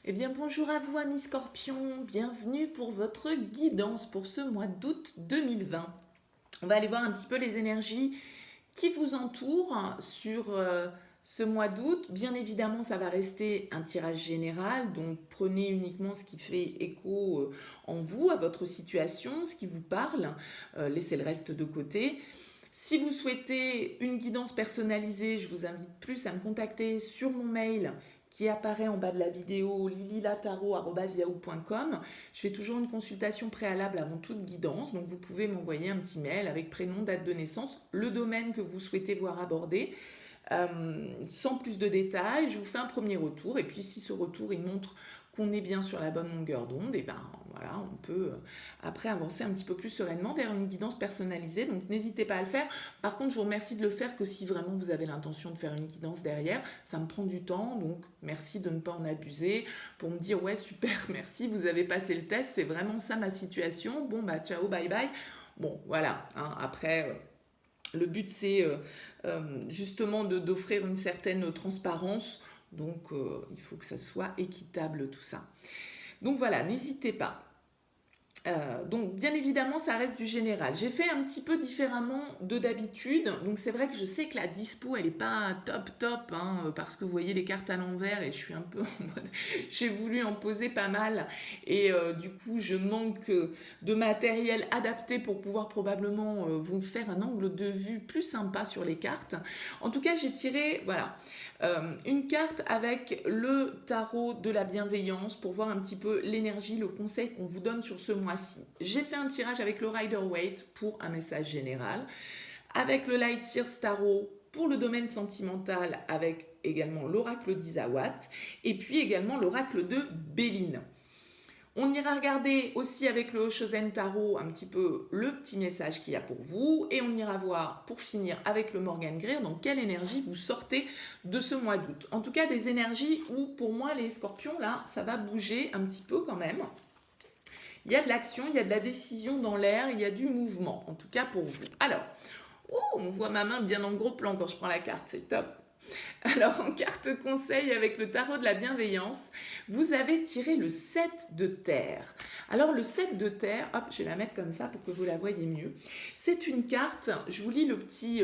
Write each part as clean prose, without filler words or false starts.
Eh bien bonjour à vous amis Scorpions, bienvenue pour votre guidance pour ce mois d'août 2020. On va aller voir un petit peu les énergies qui vous entourent sur ce mois d'août. Bien évidemment ça va rester un tirage général, donc prenez uniquement ce qui fait écho en vous, à votre situation, ce qui vous parle, laissez le reste de côté. Si vous souhaitez une guidance personnalisée, je vous invite plus à me contacter sur mon mail qui apparaît en bas de la vidéo lililataro@yahoo.com. Je fais toujours une consultation préalable avant toute guidance, donc vous pouvez m'envoyer un petit mail avec prénom, date de naissance, le domaine que vous souhaitez voir abordé. Sans plus de détails, je vous fais un premier retour et puis si ce retour il montre qu'on est bien sur la bonne longueur d'onde, et ben voilà, on peut après avancer un petit peu plus sereinement vers une guidance personnalisée. Donc n'hésitez pas à le faire. Par contre, je vous remercie de le faire que si vraiment vous avez l'intention de faire une guidance derrière. Ça me prend du temps, donc merci de ne pas en abuser pour me dire ouais super, merci, vous avez passé le test, c'est vraiment ça ma situation. Bon bah ciao, bye bye. Bon voilà, hein, après. Le but, c'est justement d'offrir une certaine transparence. Donc, il faut que ça soit équitable, tout ça. Donc voilà, n'hésitez pas. Donc bien évidemment ça reste du général. J'ai fait un petit peu différemment de d'habitude. Donc c'est vrai que je sais que la dispo elle est pas top hein, parce que vous voyez les cartes à l'envers et je suis un peu en mode j'ai voulu en poser pas mal et du coup je manque de matériel adapté pour pouvoir probablement vous faire un angle de vue plus sympa sur les cartes. En tout cas j'ai tiré voilà une carte avec le tarot de la bienveillance pour voir un petit peu l'énergie, le conseil qu'on vous donne sur ce mois-ci. J'ai fait un tirage avec le Rider-Waite pour un message général, avec le Light Sears Tarot pour le domaine sentimental avec également l'oracle d'Isawat et puis également l'oracle de Béline. On ira regarder aussi avec le Shosen Tarot un petit peu le petit message qu'il y a pour vous et on ira voir pour finir avec le Morgan Greer dans quelle énergie vous sortez de ce mois d'août. En tout cas des énergies où pour moi les scorpions là ça va bouger un petit peu quand même. Il y a de l'action, il y a de la décision dans l'air, il y a du mouvement en tout cas pour vous. Alors, on voit ma main bien en gros plan quand je prends la carte, c'est top. Alors en carte conseil avec le tarot de la bienveillance, vous avez tiré le 7 de terre. Alors le 7 de terre, hop, je vais la mettre comme ça pour que vous la voyez mieux. C'est une carte, je vous lis le petit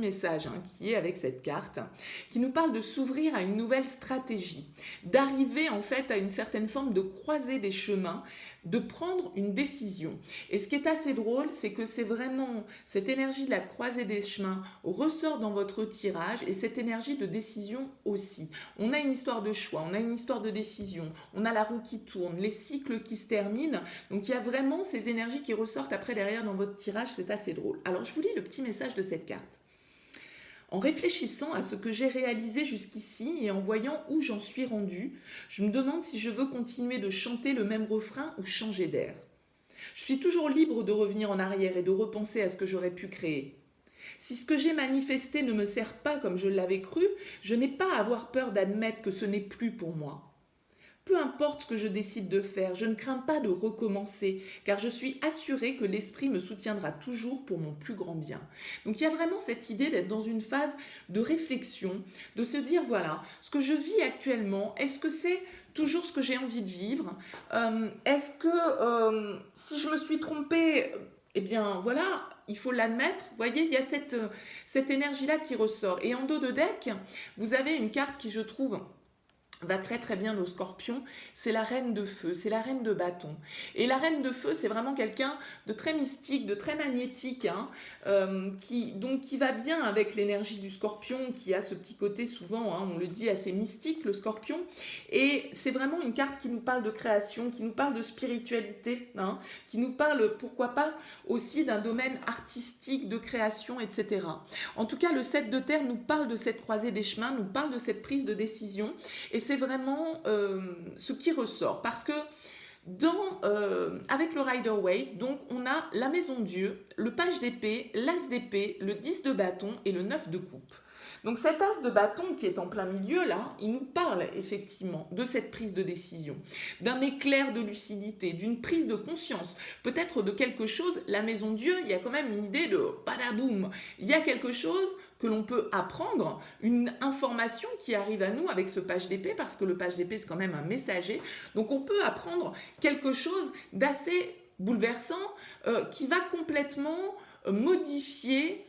message hein, qui est avec cette carte, qui nous parle de s'ouvrir à une nouvelle stratégie, d'arriver en fait à une certaine forme de croisée des chemins, de prendre une décision. Et ce qui est assez drôle, c'est que c'est vraiment cette énergie de la croisée des chemins ressort dans votre tirage et cette énergie de décision aussi. On a une histoire de choix, on a une histoire de décision, on a la roue qui tourne, les cycles qui se terminent. Donc il y a vraiment ces énergies qui ressortent après derrière dans votre tirage, c'est assez drôle. Alors je vous lis le petit message de cette carte. En réfléchissant à ce que j'ai réalisé jusqu'ici et en voyant où j'en suis rendu, je me demande si je veux continuer de chanter le même refrain ou changer d'air. Je suis toujours libre de revenir en arrière et de repenser à ce que j'aurais pu créer. Si ce que j'ai manifesté ne me sert pas comme je l'avais cru, je n'ai pas à avoir peur d'admettre que ce n'est plus pour moi. Peu importe ce que je décide de faire, je ne crains pas de recommencer, car je suis assurée que l'esprit me soutiendra toujours pour mon plus grand bien. Donc il y a vraiment cette idée d'être dans une phase de réflexion, de se dire voilà, ce que je vis actuellement, est-ce que c'est toujours ce que j'ai envie de vivre Est-ce que si je me suis trompée, eh bien voilà, il faut l'admettre. Vous voyez, il y a cette énergie-là qui ressort. Et en dos de deck, vous avez une carte qui, je trouve, va très très bien au scorpion, c'est la reine de feu, c'est la reine de bâton. Et la reine de feu, c'est vraiment quelqu'un de très mystique, de très magnétique, hein, qui va bien avec l'énergie du scorpion, qui a ce petit côté souvent, hein, on le dit, assez mystique, le scorpion. Et c'est vraiment une carte qui nous parle de création, qui nous parle de spiritualité, hein, qui nous parle, pourquoi pas, aussi d'un domaine artistique, de création, etc. En tout cas, le 7 de terre nous parle de cette croisée des chemins, nous parle de cette prise de décision. Et c'est vraiment ce qui ressort parce que avec le Rider-Waite, donc on a la maison Dieu, le page d'épée, l'as d'épée, le 10 de bâton et le 9 de coupe. Donc cet as de bâton qui est en plein milieu là, il nous parle effectivement de cette prise de décision, d'un éclair de lucidité, d'une prise de conscience, peut-être de quelque chose, la maison Dieu, il y a quand même une idée de badaboum, il y a quelque chose que l'on peut apprendre, une information qui arrive à nous avec ce page d'épée, parce que le page d'épée c'est quand même un messager, donc on peut apprendre quelque chose d'assez bouleversant qui va complètement modifier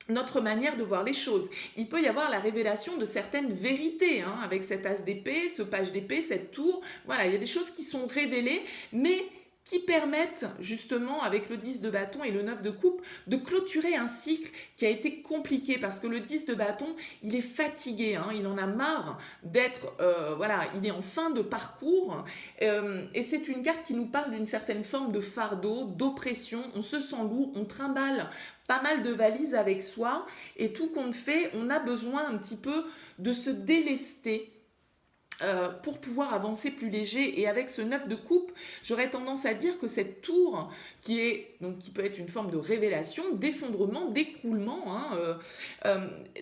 notre manière de voir les choses. Il peut y avoir la révélation de certaines vérités avec cet as d'épée, ce page d'épée, cette tour. Voilà, il y a des choses qui sont révélées, mais qui permettent justement, avec le 10 de bâton et le 9 de coupe, de clôturer un cycle qui a été compliqué, parce que le 10 de bâton, il est fatigué, il en a marre d'être, il est en fin de parcours, et c'est une carte qui nous parle d'une certaine forme de fardeau, d'oppression, on se sent lourd, on trimballe pas mal de valises avec soi, et tout compte fait, on a besoin un petit peu de se délester pour pouvoir avancer plus léger. Et avec ce 9 de coupe, j'aurais tendance à dire que cette tour, qui peut être une forme de révélation, d'effondrement, d'écroulement,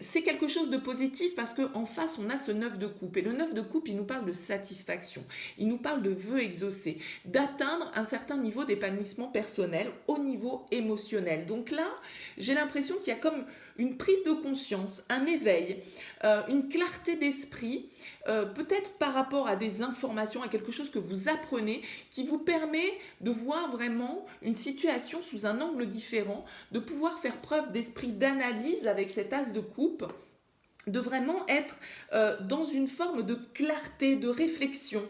c'est quelque chose de positif, parce qu'en face, on a ce 9 de coupe. Et le 9 de coupe, il nous parle de satisfaction, il nous parle de vœux exaucés, d'atteindre un certain niveau d'épanouissement personnel au niveau émotionnel. Donc là, j'ai l'impression qu'il y a comme une prise de conscience, un éveil, une clarté d'esprit, peut-être par rapport à des informations, à quelque chose que vous apprenez, qui vous permet de voir vraiment une situation sous un angle différent, de pouvoir faire preuve d'esprit d'analyse avec cet as de coupe, de vraiment être dans une forme de clarté, de réflexion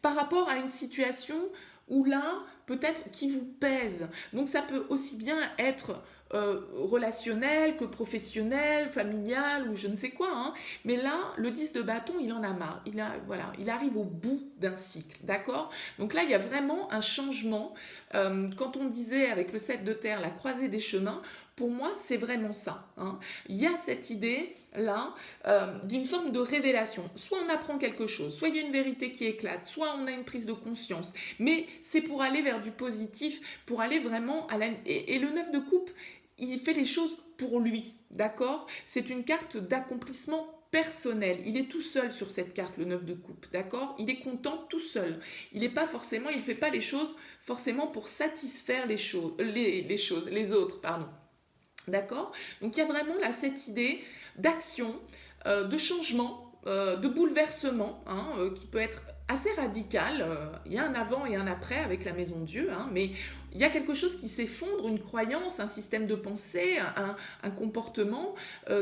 par rapport à une situation où là, peut-être qui vous pèse. Donc ça peut aussi bien être relationnel que professionnel, familial ou je ne sais quoi. Mais là, le 10 de bâton, il en a marre. Il arrive au bout d'un cycle, d'accord? Donc là, il y a vraiment un changement. Quand on disait avec le 7 de terre, la croisée des chemins, pour moi, c'est vraiment ça. Il y a cette idée-là d'une forme de révélation. Soit on apprend quelque chose, soit il y a une vérité qui éclate, soit on a une prise de conscience. Mais c'est pour aller vers du positif, pour aller vraiment à la... Et le 9 de coupe, il fait les choses pour lui, d'accord? C'est une carte d'accomplissement personnel. Il est tout seul sur cette carte, le 9 de coupe, d'accord? Il est content tout seul. Il n'est pas forcément, il ne fait pas les choses forcément pour satisfaire les autres, pardon. D'accord? Donc il y a vraiment là cette idée d'action, de changement, de bouleversement, qui peut être assez radical. Il y a un avant et un après avec la maison Dieu, mais il y a quelque chose qui s'effondre, une croyance, un système de pensée, un comportement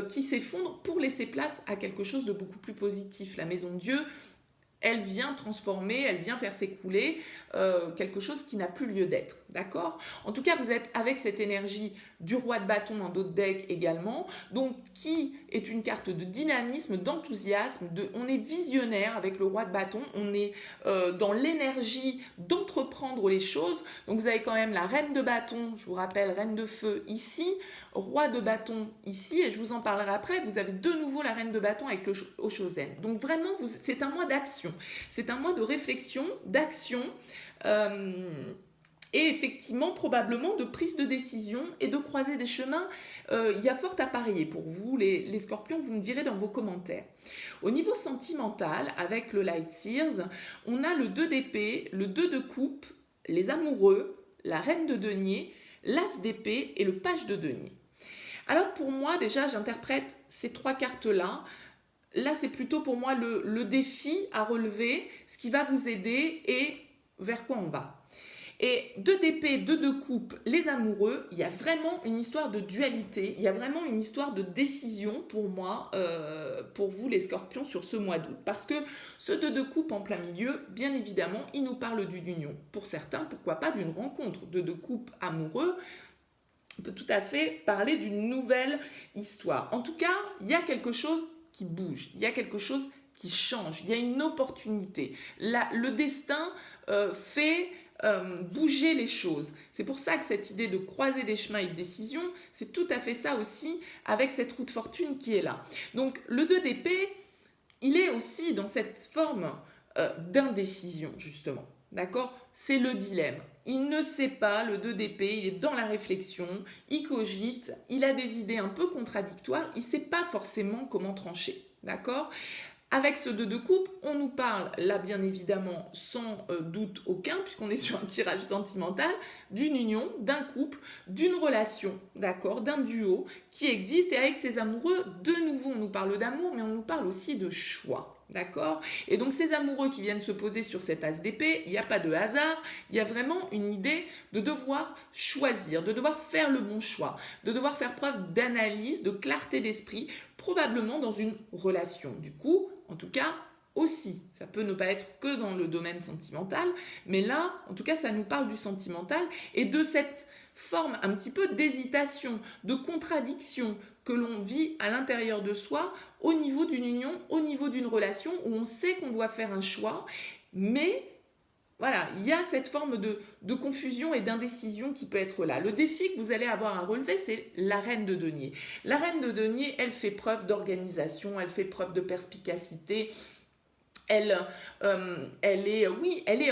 qui s'effondre pour laisser place à quelque chose de beaucoup plus positif. La maison Dieu, elle vient transformer, elle vient faire s'écouler quelque chose qui n'a plus lieu d'être, d'accord? En tout cas, vous êtes avec cette énergie du roi de bâton dans d'autres decks également, donc qui est une carte de dynamisme, d'enthousiasme, on est visionnaire avec le roi de bâton, on est dans l'énergie d'entreprendre les choses, donc vous avez quand même la reine de bâton, je vous rappelle, reine de feu ici, roi de bâton ici, et je vous en parlerai après, vous avez de nouveau la reine de bâton avec le Oshozen. Donc vraiment, c'est un mois d'action, c'est un mois de réflexion, d'action, et effectivement probablement de prise de décision et de croisée des chemins. Il y a fort à parier pour vous, les scorpions, vous me direz dans vos commentaires. Au niveau sentimental, avec le Light Sears, on a le 2 d'épée, le 2 de coupe, les amoureux, la reine de denier, l'as d'épée et le page de denier. Alors pour moi, déjà, j'interprète ces trois cartes-là. Là, c'est plutôt pour moi le défi à relever, ce qui va vous aider et vers quoi on va. Et 2 d'épée, 2 de coupe, les amoureux, il y a vraiment une histoire de dualité, il y a vraiment une histoire de décision pour moi, pour vous les scorpions sur ce mois d'août. Parce que ce 2 de coupe en plein milieu, bien évidemment, il nous parle d'une union. Pour certains, pourquoi pas d'une rencontre. 2 de coupe amoureux, on peut tout à fait parler d'une nouvelle histoire. En tout cas, il y a quelque chose qui bouge, il y a quelque chose qui change, il y a une opportunité. Le destin fait bouger les choses. C'est pour ça que cette idée de croiser des chemins et de décision, c'est tout à fait ça aussi avec cette roue de fortune qui est là. Donc le 2 d'épée, il est aussi dans cette forme d'indécision justement. D'accord? C'est le dilemme. il ne sait pas, le 2 d'épée, il est dans la réflexion, il cogite, il a des idées un peu contradictoires, il ne sait pas forcément comment trancher, d'accord? Avec ce 2 de coupe, on nous parle, là bien évidemment, sans doute aucun, puisqu'on est sur un tirage sentimental, d'une union, d'un couple, d'une relation, d'accord, d'un duo qui existe. Et avec ces amoureux, de nouveau, on nous parle d'amour, mais on nous parle aussi de choix, d'accord? Et donc ces amoureux qui viennent se poser sur cet as d'épée, il n'y a pas de hasard, il y a vraiment une idée de devoir choisir, de devoir faire le bon choix, de devoir faire preuve d'analyse, de clarté d'esprit, probablement dans une relation. Du coup, en tout cas, aussi, ça peut ne pas être que dans le domaine sentimental, mais là, en tout cas, ça nous parle du sentimental et de cette forme un petit peu d'hésitation, de contradiction que l'on vit à l'intérieur de soi au niveau d'une union, au niveau d'une relation où on sait qu'on doit faire un choix, mais voilà, il y a cette forme de confusion et d'indécision qui peut être là. Le défi que vous allez avoir à relever, c'est la reine de denier. La reine de denier, elle fait preuve d'organisation, elle fait preuve de perspicacité, elle est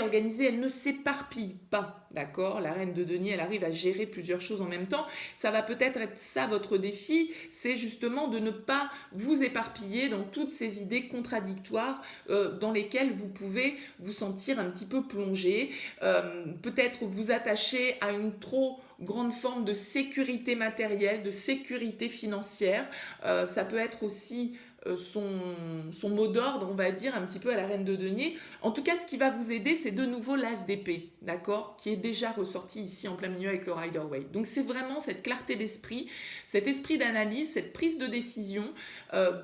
organisée, elle ne s'éparpille pas, d'accord? La reine de denier, elle arrive à gérer plusieurs choses en même temps. Ça va peut-être être ça votre défi, c'est justement de ne pas vous éparpiller dans toutes ces idées contradictoires dans lesquelles vous pouvez vous sentir un petit peu plongé, peut-être vous attacher à une trop grande forme de sécurité matérielle, de sécurité financière. Ça peut être aussi son mot d'ordre, on va dire, un petit peu à la reine de denier. En tout cas, ce qui va vous aider, c'est de nouveau l'as d'épée, d'accord, qui est déjà ressorti ici en plein milieu avec le Rider-Waite. Donc c'est vraiment cette clarté d'esprit, cet esprit d'analyse, cette prise de décision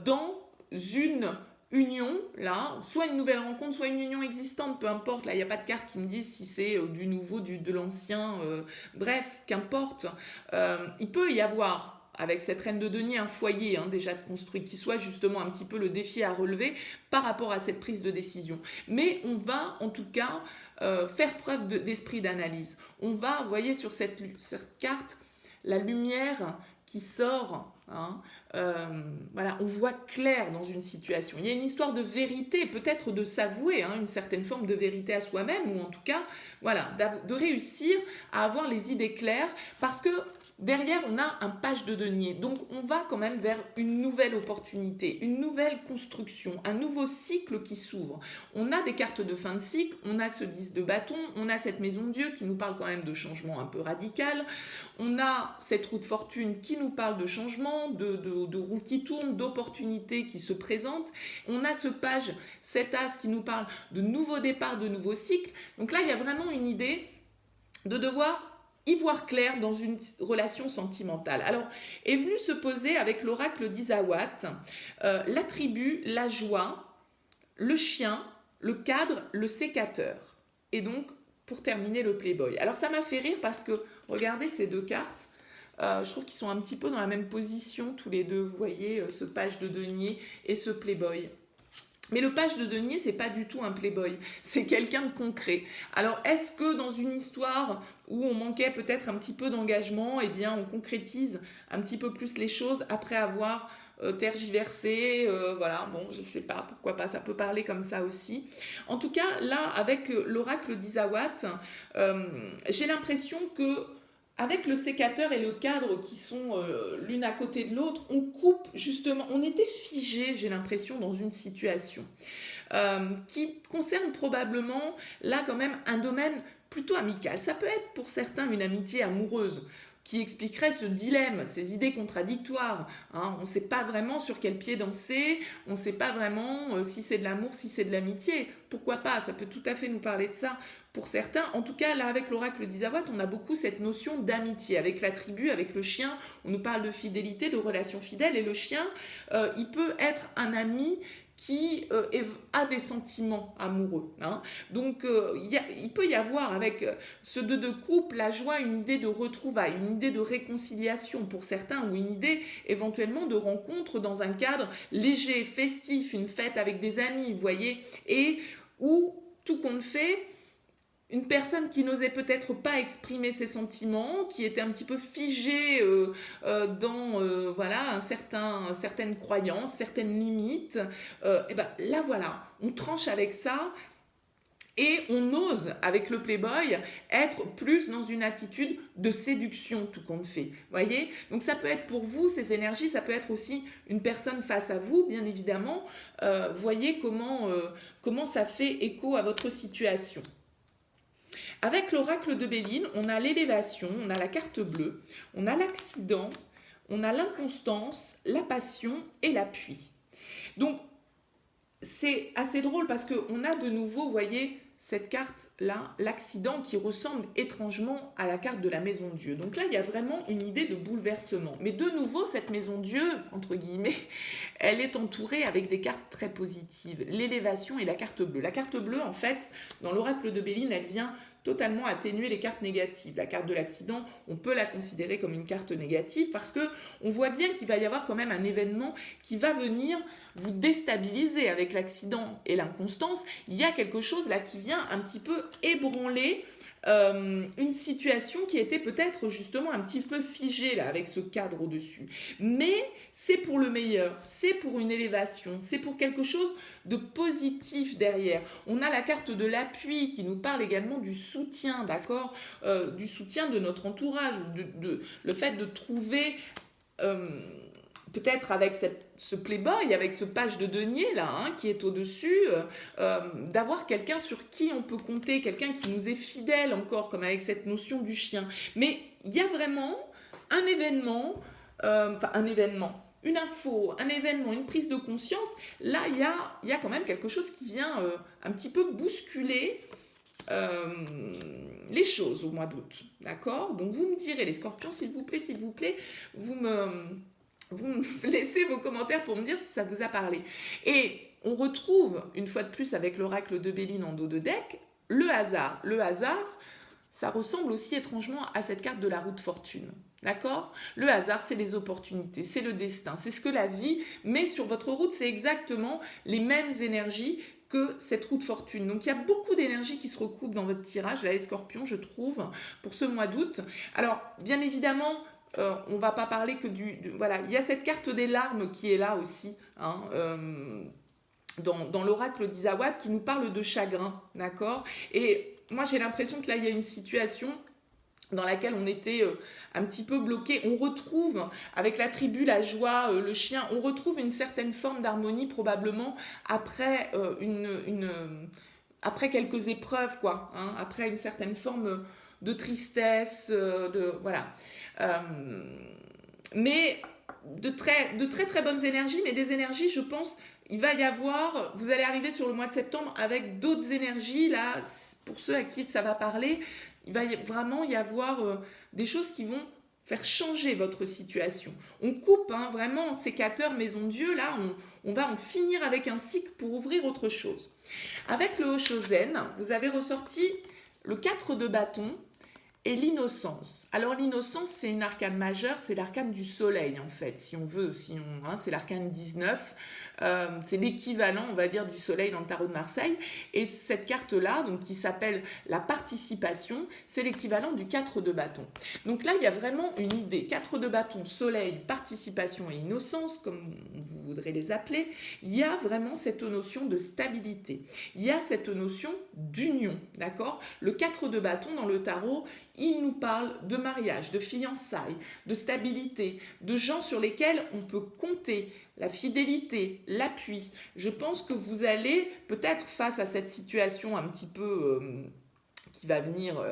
dans une union, là, soit une nouvelle rencontre, soit une union existante, peu importe, là, il n'y a pas de carte qui me dise si c'est du nouveau, de l'ancien, bref, qu'importe. Il peut y avoir avec cette reine de denier, un foyer déjà de construit, qui soit justement un petit peu le défi à relever par rapport à cette prise de décision. Mais on va en tout cas faire preuve d'esprit d'analyse. On va, vous voyez sur cette carte, la lumière qui sort, voilà, on voit clair dans une situation. Il y a une histoire de vérité, peut-être de s'avouer, une certaine forme de vérité à soi-même, ou en tout cas, voilà, de réussir à avoir les idées claires, parce que derrière, on a un page de denier. Donc, on va quand même vers une nouvelle opportunité, une nouvelle construction, un nouveau cycle qui s'ouvre. On a des cartes de fin de cycle, on a ce 10 de bâton, on a cette maison de Dieu qui nous parle quand même de changement un peu radical. On a cette roue de fortune qui nous parle de changement, de roue qui tourne, d'opportunités qui se présentent. On a ce page, cet as qui nous parle de nouveaux départs, de nouveaux cycles. Donc là, il y a vraiment une idée de devoir y voir clair dans une relation sentimentale. Alors, est venu se poser avec l'oracle d'Isawat l'attribut, la joie, le chien, le cadre, le sécateur. Et donc, pour terminer, le playboy. Alors, ça m'a fait rire parce que, regardez ces deux cartes, je trouve qu'ils sont un petit peu dans la même position, tous les deux. Vous voyez, ce page de denier et ce playboy. Mais le page de denier, c'est pas du tout un playboy, c'est quelqu'un de concret. Alors, est-ce que dans une histoire où on manquait peut-être un petit peu d'engagement, eh bien, on concrétise un petit peu plus les choses après avoir tergiversé, voilà, bon, je sais pas, pourquoi pas, ça peut parler comme ça aussi. En tout cas, là, avec l'oracle d'Isawat, j'ai l'impression que avec le sécateur et le cadre qui sont l'une à côté de l'autre, on coupe justement, on était figé, j'ai l'impression, dans une situation qui concerne probablement, là quand même, un domaine plutôt amical. Ça peut être pour certains une amitié amoureuse qui expliquerait ce dilemme, ces idées contradictoires. On ne sait pas vraiment sur quel pied danser, on ne sait pas vraiment si c'est de l'amour, si c'est de l'amitié. Pourquoi pas? Ça peut tout à fait nous parler de ça pour certains. En tout cas, là, avec l'oracle d'Isawat, on a beaucoup cette notion d'amitié. Avec la tribu, avec le chien, on nous parle de fidélité, de relation fidèle. Et le chien, il peut être un ami qui a des sentiments amoureux. Donc, il peut y avoir avec ce 2 de coupe, la joie, une idée de retrouvailles, une idée de réconciliation pour certains, ou une idée éventuellement de rencontre dans un cadre léger, festif, une fête avec des amis, vous voyez, et où tout compte fait, une personne qui n'osait peut-être pas exprimer ses sentiments, qui était un petit peu figée dans voilà, certaines croyances, certaines limites, et ben là voilà, on tranche avec ça Et on ose, avec le Playboy, être plus dans une attitude de séduction, tout compte fait. Voyez? Donc ça peut être pour vous, ces énergies, ça peut être aussi une personne face à vous, bien évidemment. Voyez comment ça fait écho à votre situation. Avec l'oracle de Béline, on a l'élévation, on a la carte bleue, on a l'accident, on a l'inconstance, la passion et l'appui. Donc, c'est assez drôle parce qu'on a de nouveau, vous voyez, cette carte-là, l'accident qui ressemble étrangement à la carte de la maison Dieu. Donc là, il y a vraiment une idée de bouleversement. Mais de nouveau, cette maison Dieu, entre guillemets, elle est entourée avec des cartes très positives. L'élévation et la carte bleue. La carte bleue, en fait, dans l'oracle de Béline, elle vient totalement atténuer les cartes négatives. La carte de l'accident, on peut la considérer comme une carte négative parce que on voit bien qu'il va y avoir quand même un événement qui va venir vous déstabiliser avec l'accident et l'inconstance. Il y a quelque chose là qui vient un petit peu ébranler une situation qui était peut-être justement un petit peu figée là avec ce cadre au-dessus. Mais c'est pour le meilleur, c'est pour une élévation, c'est pour quelque chose de positif derrière. On a la carte de l'appui qui nous parle également du soutien, d'accord, du soutien de notre entourage, le fait de trouver peut-être avec ce Playboy, avec ce page de denier là, hein, qui est au-dessus, d'avoir quelqu'un sur qui on peut compter, quelqu'un qui nous est fidèle encore, comme avec cette notion du chien. Mais il y a vraiment un événement, une info, un événement, une prise de conscience. Là, il y a quand même quelque chose qui vient un petit peu bousculer les choses au mois d'août. D'accord? Donc vous me direz, les scorpions, s'il vous plaît, vous me laissez vos commentaires pour me dire si ça vous a parlé. Et on retrouve, une fois de plus avec l'oracle de Béline en dos de deck, le hasard. Le hasard, ça ressemble aussi étrangement à cette carte de la roue de fortune. D'accord? Le hasard, c'est les opportunités, c'est le destin, c'est ce que la vie met sur votre route. C'est exactement les mêmes énergies que cette roue de fortune. Donc il y a beaucoup d'énergie qui se recoupent dans votre tirage, là les scorpions, je trouve, pour ce mois d'août. Alors, bien évidemment, on ne va pas parler que voilà, il y a cette carte des larmes qui est là aussi, hein, dans l'oracle d'Isawat, qui nous parle de chagrin, d'accord? Et moi, j'ai l'impression que là, il y a une situation dans laquelle on était un petit peu bloqué. On retrouve, avec la tribu, la joie, le chien, on retrouve une certaine forme d'harmonie probablement après, après quelques épreuves, quoi, hein, après une certaine forme de tristesse, voilà. Mais de très très bonnes énergies, mais des énergies, je pense, il va y avoir, vous allez arriver sur le mois de septembre avec d'autres énergies, là, pour ceux à qui ça va parler, il va vraiment y avoir des choses qui vont faire changer votre situation. On coupe vraiment sécateur maison Dieu, là, on va en finir avec un cycle pour ouvrir autre chose. Avec le Hoshozen, vous avez ressorti le 4 de bâton et l'innocence. Alors l'innocence, c'est une arcane majeure, c'est l'arcane du soleil en fait, si on veut, c'est l'arcane 19, c'est l'équivalent, on va dire, du soleil dans le tarot de Marseille. Et cette carte-là, donc qui s'appelle la participation, c'est l'équivalent du 4 de bâton. Donc là, il y a vraiment une idée. 4 de bâton, soleil, participation et innocence, comme vous voudrez les appeler, il y a vraiment cette notion de stabilité. Il y a cette notion d'union, d'accord? Le 4 de bâton dans le tarot, il nous parle de mariage, de fiançailles, de stabilité, de gens sur lesquels on peut compter, la fidélité, l'appui. Je pense que vous allez, peut-être face à cette situation un petit peu qui va venir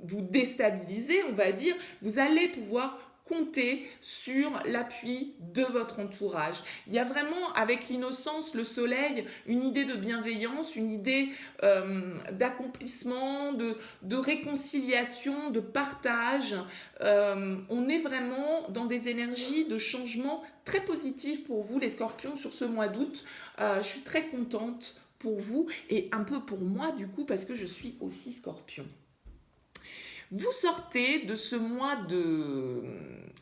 vous déstabiliser, on va dire, vous allez pouvoir compter sur l'appui de votre entourage. Il y a vraiment, avec l'innocence, le soleil, une idée de bienveillance, une idée d'accomplissement, de réconciliation, de partage. On est vraiment dans des énergies de changement très positives pour vous, les scorpions, sur ce mois d'août. Je suis très contente pour vous et un peu pour moi, du coup, parce que je suis aussi scorpion. Vous sortez de ce mois de...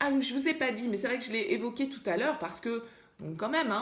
Ah, je ne vous ai pas dit, mais c'est vrai que je l'ai évoqué tout à l'heure parce que, bon, quand même,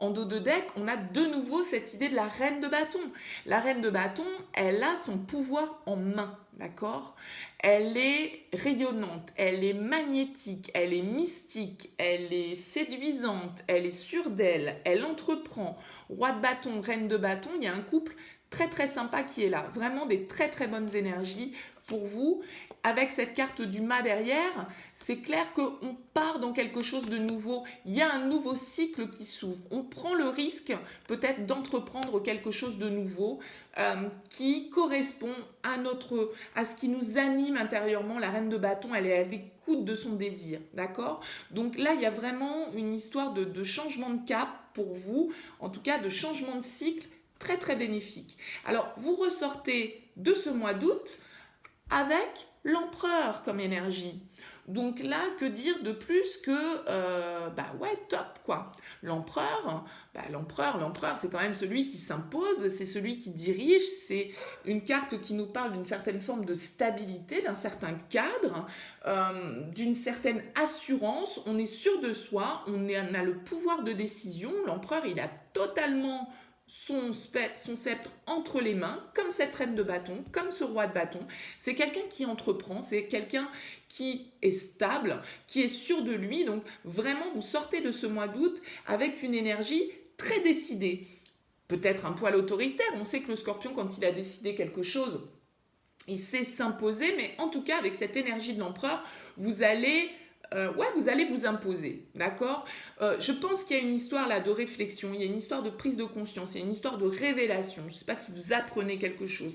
en dos de deck, on a de nouveau cette idée de la reine de bâton. La reine de bâton, elle a son pouvoir en main, d'accord? Elle est rayonnante, elle est magnétique, elle est mystique, elle est séduisante, elle est sûre d'elle, elle entreprend. Roi de bâton, reine de bâton, il y a un couple très très sympa qui est là. Vraiment des très très bonnes énergies pour vous. Avec cette carte du mât derrière, c'est clair qu'on part dans quelque chose de nouveau. Il y a un nouveau cycle qui s'ouvre. On prend le risque peut-être d'entreprendre quelque chose de nouveau qui correspond à ce qui nous anime intérieurement. La reine de bâton, elle est à l'écoute de son désir, d'accord? Donc là, il y a vraiment une histoire de changement de cap pour vous, en tout cas de changement de cycle très très bénéfique. Alors, vous ressortez de ce mois d'août avec l'empereur comme énergie. Donc là, que dire de plus que, bah ouais, top quoi. L'empereur, c'est quand même celui qui s'impose, c'est celui qui dirige, c'est une carte qui nous parle d'une certaine forme de stabilité, d'un certain cadre, d'une certaine assurance. On est sûr de soi, on a le pouvoir de décision. L'empereur, il a totalement son sceptre entre les mains, comme cette reine de bâton, comme ce roi de bâton. C'est quelqu'un qui entreprend, c'est quelqu'un qui est stable, qui est sûr de lui. Donc vraiment, vous sortez de ce mois d'août avec une énergie très décidée. Peut-être un poil autoritaire. On sait que le scorpion, quand il a décidé quelque chose, il sait s'imposer. Mais en tout cas, avec cette énergie de l'empereur, vous allez vous imposer, d'accord? Je pense qu'il y a une histoire là de réflexion, il y a une histoire de prise de conscience, il y a une histoire de révélation. Je ne sais pas si vous apprenez quelque chose,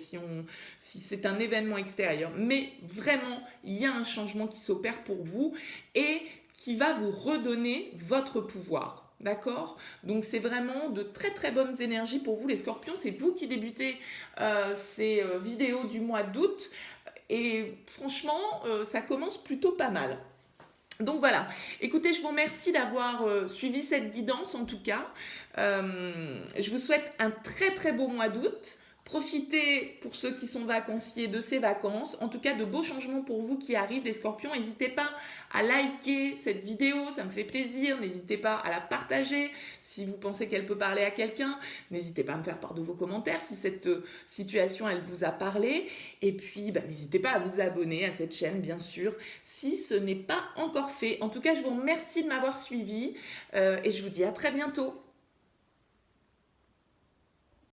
si c'est un événement extérieur, mais vraiment, il y a un changement qui s'opère pour vous et qui va vous redonner votre pouvoir. D'accord? Donc c'est vraiment de très très bonnes énergies pour vous les scorpions. C'est vous qui débutez ces vidéos du mois d'août et franchement ça commence plutôt pas mal. Donc voilà, écoutez, je vous remercie d'avoir suivi cette guidance en tout cas. Je vous souhaite un très très beau mois d'août. Profitez pour ceux qui sont vacanciers de ces vacances. En tout cas, de beaux changements pour vous qui arrivent les scorpions. N'hésitez pas à liker cette vidéo, ça me fait plaisir. N'hésitez pas à la partager si vous pensez qu'elle peut parler à quelqu'un. N'hésitez pas à me faire part de vos commentaires si cette situation, elle vous a parlé. Et puis, n'hésitez pas à vous abonner à cette chaîne, bien sûr, si ce n'est pas encore fait. En tout cas, je vous remercie de m'avoir suivi et je vous dis à très bientôt.